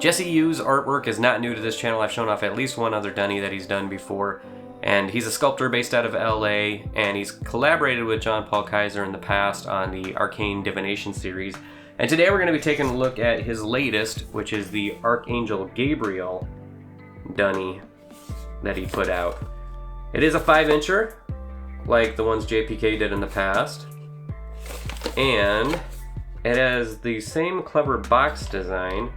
JRYu's artwork is not new to this channel. I've shown off at least one other Dunny that he's done before. And he's a sculptor based out of LA, and he's collaborated with John Paul Kaiser in the past on the Arcane Dinivination series. And today we're going to be taking a look at his latest, which is the Archangel Gabriel Dunny that he put out. It is a 5-incher, like the ones JPK did in the past. And it has the same clever box design,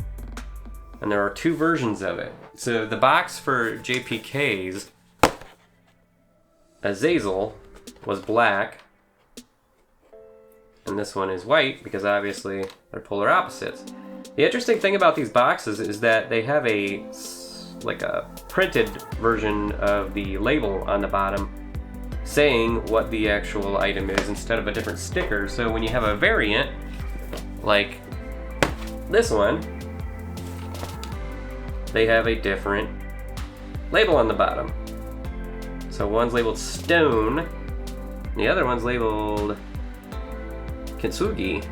and there are two versions of it. So the box for JPK's Azazel was black, and this one is white because obviously they're polar opposites. The interesting thing about these boxes is that they have a printed version of the label on the bottom saying what the actual item is instead of a different sticker. So when you have a variant like this one, they have a different label on the bottom. So one's labeled stone, and the other one's labeled kintsugi.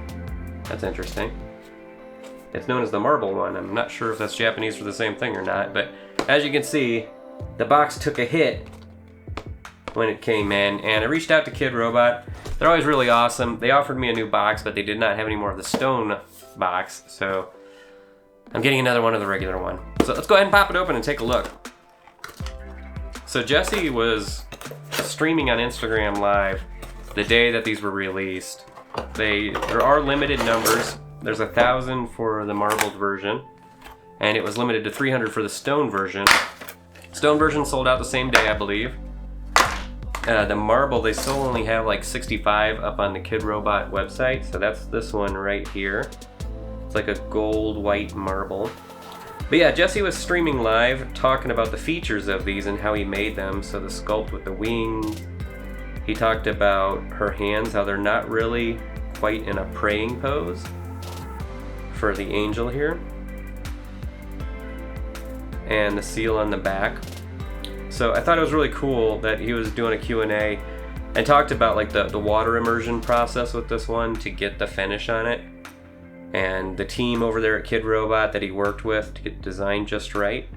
That's interesting. It's known as the marble one. I'm not sure if that's Japanese for the same thing or not, but as you can see, the box took a hit when it came in, and I reached out to Kidrobot. They're always really awesome. They offered me a new box, but they did not have any more of the stone box, so I'm getting another one of the regular one. So let's go ahead and pop it open and take a look. So Jesse was streaming on Instagram Live the day that these were released. There are limited numbers. There's 1,000 for the marbled version, and it was limited to 300 for the stone version. Stone version sold out the same day, I believe. The marble, they still only have like 65 up on the Kidrobot website, so that's this one right here. It's like a gold white marble. But yeah, Jesse was streaming live talking about the features of these and how he made them. So the sculpt with the wings. He talked about her hands, how they're not really quite in a praying pose for the angel here. And the seal on the back. So I thought it was really cool that he was doing a Q&A and talked about like the water immersion process with this one to get the finish on it. And the team over there at Kidrobot that he worked with to get it designed just right.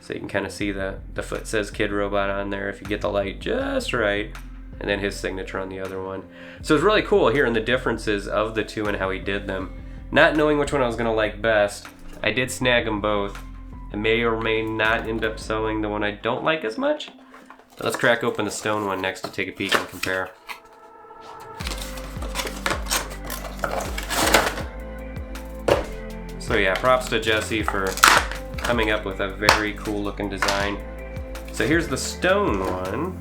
So you can kind of see the foot says Kidrobot on there if you get the light just right. And then his signature on the other one. So it's really cool hearing the differences of the two and how he did them. Not knowing which one I was going to like best, I did snag them both. I may or may not end up selling the one I don't like as much. But let's crack open the stone one next to take a peek and compare. So yeah, props to Jesse for coming up with a very cool looking design. So here's the stone one.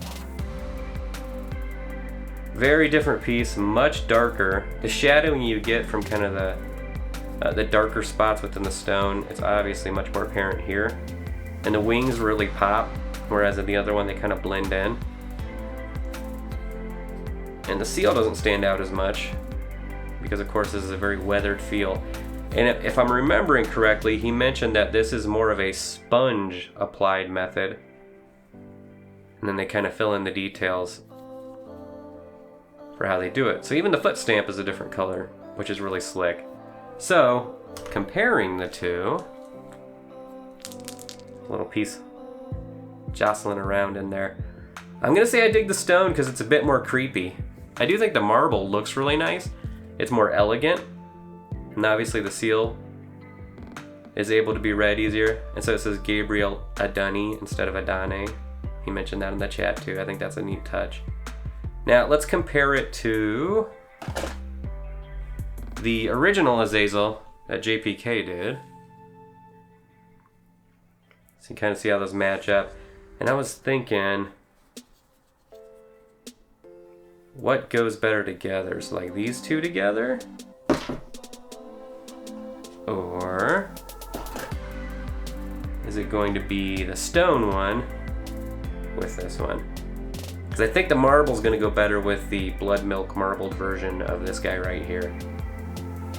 Very different piece, much darker. The shadowing you get from kind of the darker spots within the stone, it's obviously much more apparent here. And the wings really pop, whereas in the other one they kind of blend in. And the seal doesn't stand out as much, because of course this is a very weathered feel. And if I'm remembering correctly, he mentioned that this is more of a sponge applied method. And then they kind of fill in the details for how they do it. So even the foot stamp is a different color, which is really slick. So, comparing the two, little piece jostling around in there. I'm gonna say I dig the stone because it's a bit more creepy. I do think the marble looks really nice. It's more elegant. And obviously the seal is able to be read easier. And so it says Gabriel Dunny instead of Adane. He mentioned that in the chat too. I think that's a neat touch. Now let's compare it to the original Azazel that JPK did. So you kind of see how those match up. And I was thinking, what goes better together? So like these two together? Or is it going to be the stone one with this one? Because I think the marble's going to go better with the blood milk marbled version of this guy right here.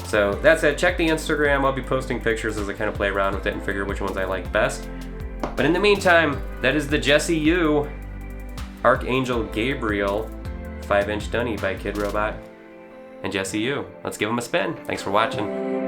So that said, check the Instagram. I'll be posting pictures as I kind of play around with it and figure which ones I like best. But in the meantime, that is the JRYu Archangel Gabriel 5-inch Dunny by Kidrobot and JRYu. Let's give him a spin. Thanks for watching.